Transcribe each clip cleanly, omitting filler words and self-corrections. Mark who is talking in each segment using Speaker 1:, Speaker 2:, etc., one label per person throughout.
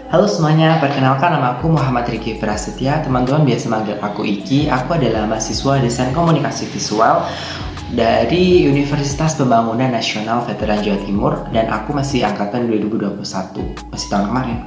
Speaker 1: Halo semuanya, perkenalkan nama aku Muhammad Riki Prasetya. Teman-teman biasa manggil aku Iki. Aku adalah mahasiswa Desain Komunikasi Visual dari Universitas Pembangunan Nasional Veteran Jawa Timur, dan aku masih angkatan 2021, masih tahun kemarin.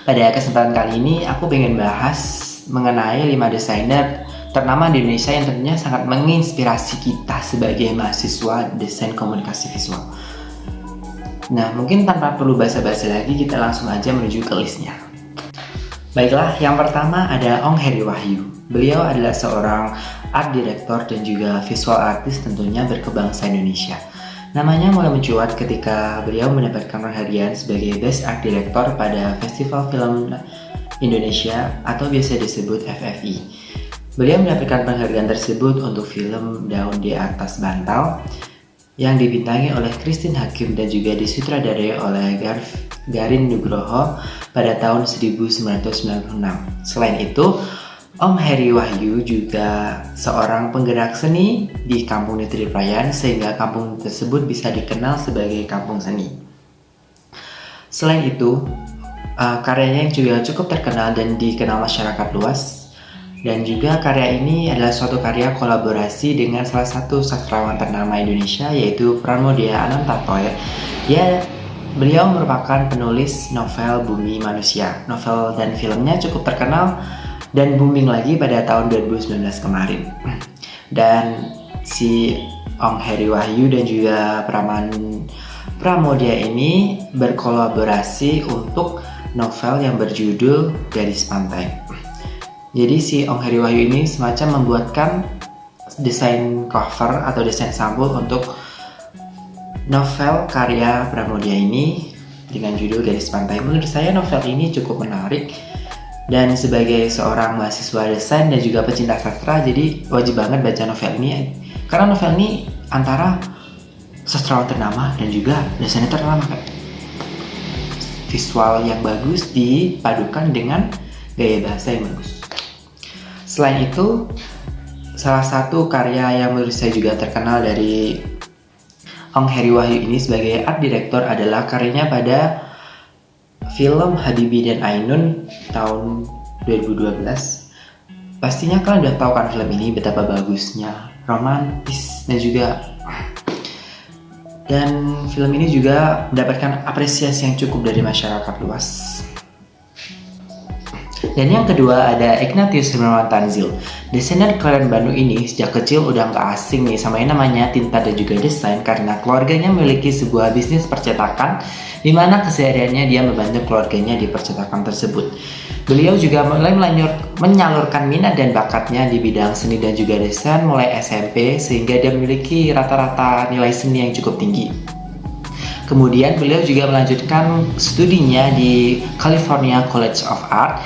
Speaker 1: Pada kesempatan kali ini aku pengen bahas mengenai 5 desainer ternama di Indonesia yang tentunya sangat menginspirasi kita sebagai mahasiswa Desain Komunikasi Visual. Nah, mungkin tanpa perlu basa-basi lagi, kita langsung aja menuju ke listnya. Baiklah, yang pertama ada Ong Heri Wahyu. Beliau adalah seorang art director dan juga visual artist tentunya berkebangsaan Indonesia. Namanya mulai mencuat ketika beliau mendapatkan penghargaan sebagai Best Art Director pada Festival Film Indonesia atau biasa disebut FFI. Beliau mendapatkan penghargaan tersebut untuk film Daun di Atas Bantal yang dibintangi oleh Christine Hakim dan juga disutradarai oleh Garin Nugroho pada tahun 1996. Selain itu, Om Heri Wahyu juga seorang penggerak seni di Kampung Negeri Prayan, sehingga kampung tersebut bisa dikenal sebagai kampung seni. Selain itu, karyanya yang juga cukup terkenal dan dikenal masyarakat luas. Dan juga karya ini adalah suatu karya kolaborasi dengan salah satu sastrawan ternama Indonesia, yaitu Pramoedya Anantathur. Beliau merupakan penulis novel Bumi Manusia. Novel dan filmnya cukup terkenal dan booming lagi pada tahun 2019 kemarin. Dan si Ong Heri Wahyu dan juga Pramoedya ini berkolaborasi untuk novel yang berjudul Gadis Pantai. Jadi si Ong Heri Wahyu ini semacam membuatkan desain cover atau desain sampul untuk novel karya Pramoedya ini dengan judul Gadis Pantai. Menurut saya novel ini cukup menarik, dan sebagai seorang mahasiswa desain dan juga pecinta sastra, jadi wajib banget baca novel ini. Karena novel ini antara sastrawan ternama dan juga desainer ternama, kan? Visual yang bagus dipadukan dengan gaya bahasa yang bagus. Selain itu, salah satu karya yang menurut saya juga terkenal dari Ong Heri Wahyu ini sebagai art director adalah karyanya pada film Habibie dan Ainun tahun 2012. Pastinya kalian udah tahu kan film ini betapa bagusnya, romantis dan film ini juga mendapatkan apresiasi yang cukup dari masyarakat luas. Dan yang kedua ada Ignatius Hermawan Tanzil. Desainer kelahiran Bandung ini sejak kecil udah gak asing nih sama yang namanya tinta dan juga desain, karena keluarganya memiliki sebuah bisnis percetakan di mana kesehariannya dia membantu keluarganya di percetakan tersebut. Beliau juga mulai menyalurkan minat dan bakatnya di bidang seni dan juga desain mulai SMP, sehingga dia memiliki rata-rata nilai seni yang cukup tinggi. Kemudian beliau juga melanjutkan studinya di California College of Art,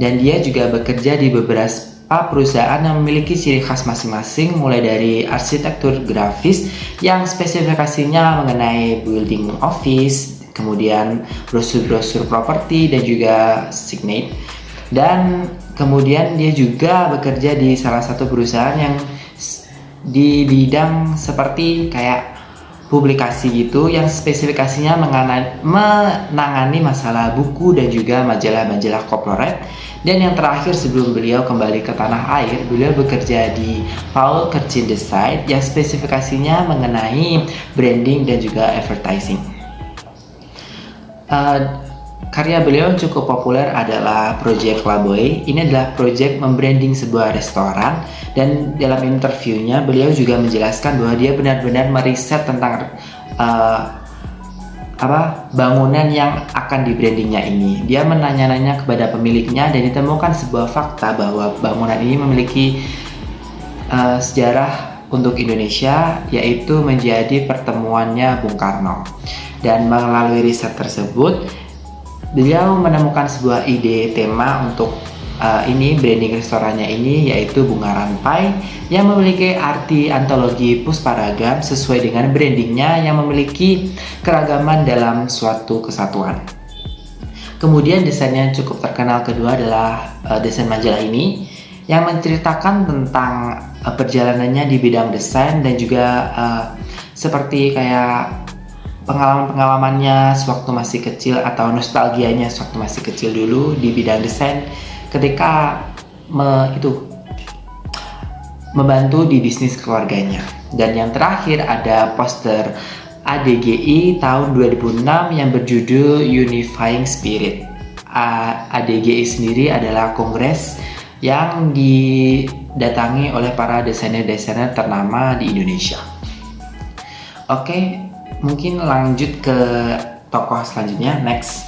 Speaker 1: dan dia juga bekerja di beberapa perusahaan yang memiliki ciri khas masing-masing, mulai dari arsitektur grafis yang spesifikasinya mengenai building office, kemudian brosur-brosur properti dan juga signage. Dan kemudian dia juga bekerja di salah satu perusahaan yang di bidang seperti kayak publikasi gitu, yang spesifikasinya menangani masalah buku dan juga majalah-majalah corporate. Dan yang terakhir, sebelum beliau kembali ke tanah air, beliau bekerja di Paul Kirchin Design yang spesifikasinya mengenai branding dan juga advertising. Karya beliau yang cukup populer adalah Project Laboy. Ini adalah project membranding sebuah restoran, dan dalam interviewnya beliau juga menjelaskan bahwa dia benar-benar meriset tentang bangunan yang akan di brandingnya ini. Dia menanya-nanya kepada pemiliknya dan ditemukan sebuah fakta bahwa bangunan ini memiliki sejarah untuk Indonesia, yaitu menjadi pertemuannya Bung Karno. Dan melalui riset tersebut, beliau menemukan sebuah ide tema untuk branding restorannya ini, yaitu Bunga Ranpai, yang memiliki arti antologi pusparagam sesuai dengan brandingnya yang memiliki keragaman dalam suatu kesatuan. Kemudian desain yang cukup terkenal kedua adalah desain majalah ini, yang menceritakan tentang perjalanannya di bidang desain dan juga seperti kayak pengalaman-pengalamannya sewaktu masih kecil atau nostalgianya sewaktu masih kecil dulu di bidang desain ketika membantu di bisnis keluarganya. Dan yang terakhir ada poster ADGI tahun 2006 yang berjudul Unifying Spirit. ADGI sendiri adalah kongres yang didatangi oleh para desainer-desainer ternama di Indonesia. Oke, mungkin lanjut ke tokoh selanjutnya, next.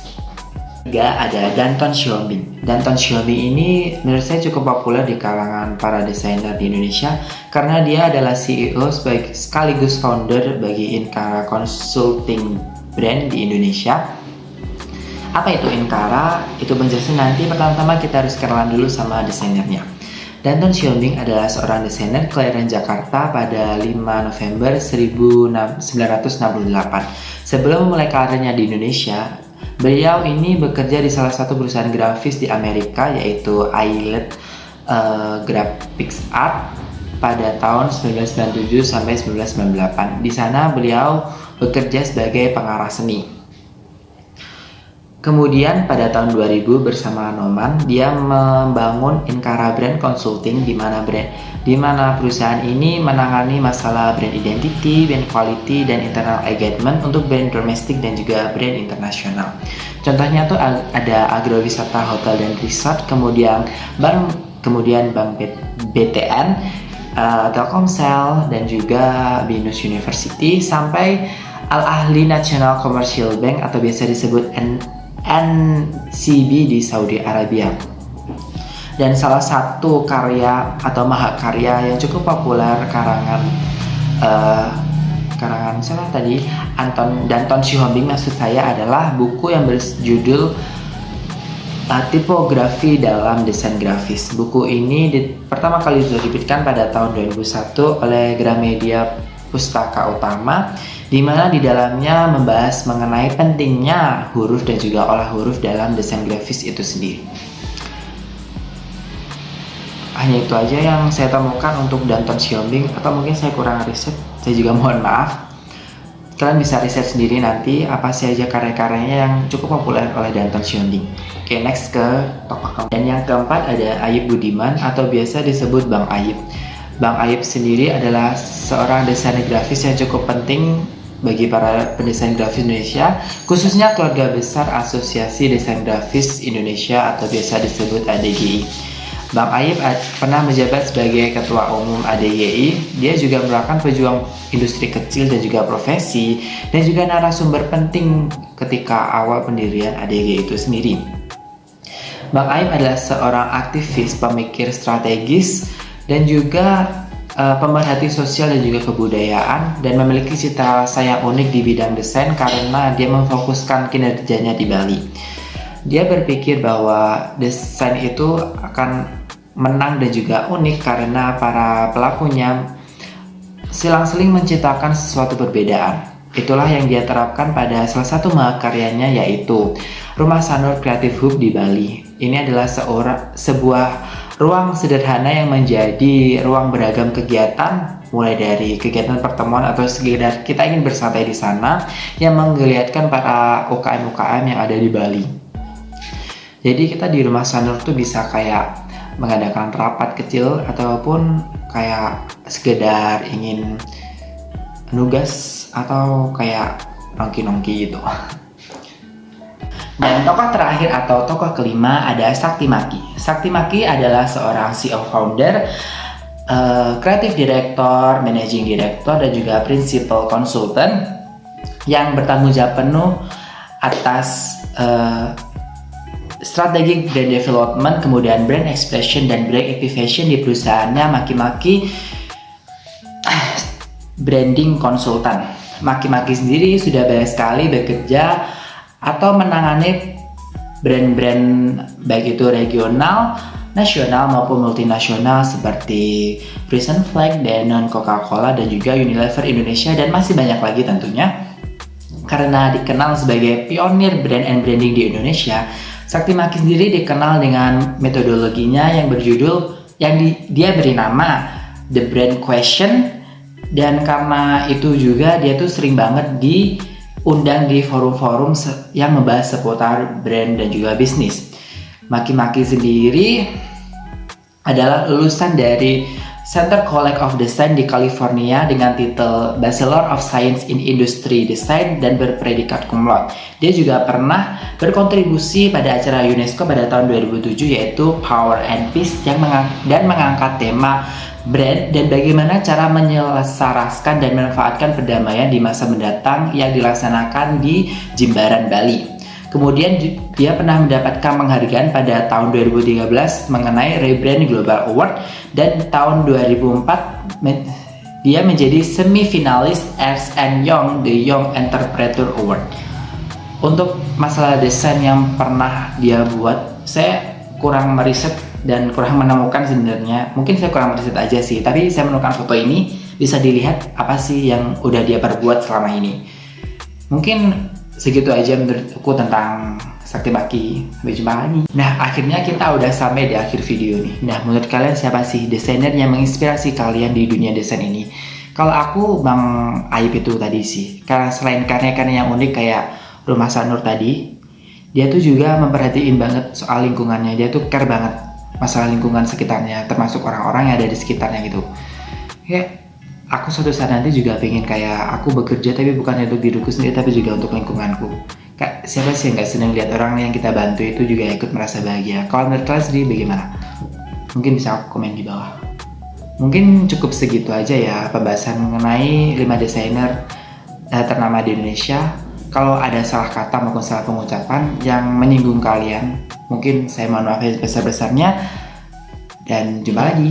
Speaker 1: Ketiga ada Danton Xiaoping. Danton Xiaoping ini menurut saya cukup populer di kalangan para desainer di Indonesia karena dia adalah CEO sekaligus founder bagi Inkara Consulting Brand di Indonesia. Apa itu Inkara? Itu penjelasan nanti. Pertama-tama kita harus kenalan dulu sama desainernya. Danton Xiaoping adalah seorang desainer kelahiran Jakarta pada 5 November 1968. Sebelum memulai karirnya di Indonesia, beliau ini bekerja di salah satu perusahaan grafis di Amerika yaitu Eyelet Graphics Art pada tahun 1997 sampai 1998. Di sana beliau bekerja sebagai pengarah seni. Kemudian pada tahun 2000 bersama Noman dia membangun Inkara Brand Consulting di mana perusahaan ini menangani masalah brand identity, brand quality, dan internal engagement untuk brand domestik dan juga brand internasional. Contohnya tuh ada agrowisata, hotel dan resort, kemudian bank BTN, Telkomsel, dan juga Binus University, sampai Al-Ahli National Commercial Bank atau biasa disebut NCB di Saudi Arabia. Dan salah satu karya atau mahakarya yang cukup populer karangan siapa tadi? Danton Xiaoping maksud saya adalah buku yang berjudul Tipografi dalam Desain Grafis. Buku ini pertama kali diterbitkan pada tahun 2001 oleh Gramedia Pustaka Utama, di mana di dalamnya membahas mengenai pentingnya huruf dan juga olah huruf dalam desain grafis itu sendiri. Hanya itu aja yang saya temukan untuk Danton Xiaoping, atau mungkin saya kurang riset, saya juga mohon maaf. Kalian bisa riset sendiri nanti apa saja karya-karyanya yang cukup populer oleh Danton Xiaoping. Oke, next ke tokoh keempat. Dan yang keempat ada Ayib Budiman atau biasa disebut Bang Ayib. Bang Ayib sendiri adalah seorang desainer grafis yang cukup penting bagi para pendesain grafis Indonesia, khususnya keluarga besar Asosiasi Desain Grafis Indonesia atau biasa disebut ADGI. Bang Ayib pernah menjabat sebagai Ketua Umum ADGI. Dia juga merupakan pejuang industri kecil dan juga profesi, dan juga narasumber penting ketika awal pendirian ADGI itu sendiri. Bang Ayib adalah seorang aktivis, pemikir strategis, dan juga pemerhati sosial dan juga kebudayaan, dan memiliki cita rasa yang unik di bidang desain karena dia memfokuskan kinerjanya di Bali. Dia berpikir bahwa desain itu akan menang dan juga unik karena para pelakunya silang-seling menciptakan sesuatu perbedaan. Itulah yang dia terapkan pada salah satu mahakaryanya, yaitu Rumah Sanur Creative Hub di Bali. Ini adalah sebuah ruang sederhana yang menjadi ruang beragam kegiatan, mulai dari kegiatan pertemuan atau sekedar kita ingin bersantai di sana, yang menggeliatkan para UKM-UKM yang ada di Bali. Jadi kita di Rumah Sanur tuh bisa kayak mengadakan rapat kecil ataupun kayak sekedar ingin nugas atau kayak nongki-nongki gitu. Dan tokoh terakhir atau tokoh kelima ada Sakti Maki. Sakti Maki adalah seorang CEO founder, creative director, managing director, dan juga principal consultant yang bertanggung jawab penuh atas strategi brand development, kemudian brand expression dan brand activation di perusahaannya Maki-Maki Branding Consultant. Maki-Maki sendiri sudah banyak sekali bekerja atau menangani brand-brand baik itu regional, nasional maupun multinasional seperti Frisian Flag, Danone, Coca-Cola, dan juga Unilever Indonesia, dan masih banyak lagi tentunya. Karena dikenal sebagai pionir brand and branding di Indonesia, Sakti Maki sendiri dikenal dengan metodologinya yang berjudul dia beri nama The Brand Question, dan karena itu juga dia tuh sering banget undang di forum-forum yang membahas seputar brand dan juga bisnis. Maki-Maki sendiri adalah lulusan dari Center College of Design di California dengan titel Bachelor of Science in Industry Design dan berpredikat cum laude. Dia juga pernah berkontribusi pada acara UNESCO pada tahun 2007 yaitu Power and Peace yang mengangkat tema brand dan bagaimana cara menyelaraskan dan memanfaatkan perdamaian di masa mendatang yang dilaksanakan di Jimbaran, Bali. Kemudian dia pernah mendapatkan penghargaan pada tahun 2013 mengenai Rebrand Global Award dan tahun 2004 dia menjadi semifinalis Ernst & Young The Young Entrepreneur Award. Untuk masalah desain yang pernah dia buat, saya kurang meriset dan kurang menemukan sebenarnya. Mungkin saya kurang meriset aja sih, tapi saya menemukan foto ini bisa dilihat apa sih yang udah dia perbuat selama ini. Mungkin segitu aja menurutku tentang Sakti Maki. Sampai jumpa lagi. Nah, akhirnya kita udah sampai di akhir video nih. Nah, menurut kalian siapa sih desainer yang menginspirasi kalian di dunia desain ini? Kalau aku Bang Aib itu tadi sih. Karena selain karya-karya yang unik kayak Rumah Sanur tadi, dia tuh juga memperhatiin banget soal lingkungannya. Dia tuh care banget masalah lingkungan sekitarnya, termasuk orang-orang yang ada di sekitarnya gitu. Ya, aku suatu saat nanti juga pengen kayak aku bekerja tapi bukan untuk diriku sendiri tapi juga untuk lingkunganku. Kak, siapa sih yang gak seneng lihat orang yang kita bantu itu juga ikut merasa bahagia? Kalau menurut kalian sendiri bagaimana? Mungkin bisa komen di bawah. Mungkin cukup segitu aja ya pembahasan mengenai 5 desainer ternama di Indonesia. Kalau ada salah kata maupun salah pengucapan yang menyinggung kalian, mungkin saya mohon maaf sebesar-besarnya dan jumpa lagi.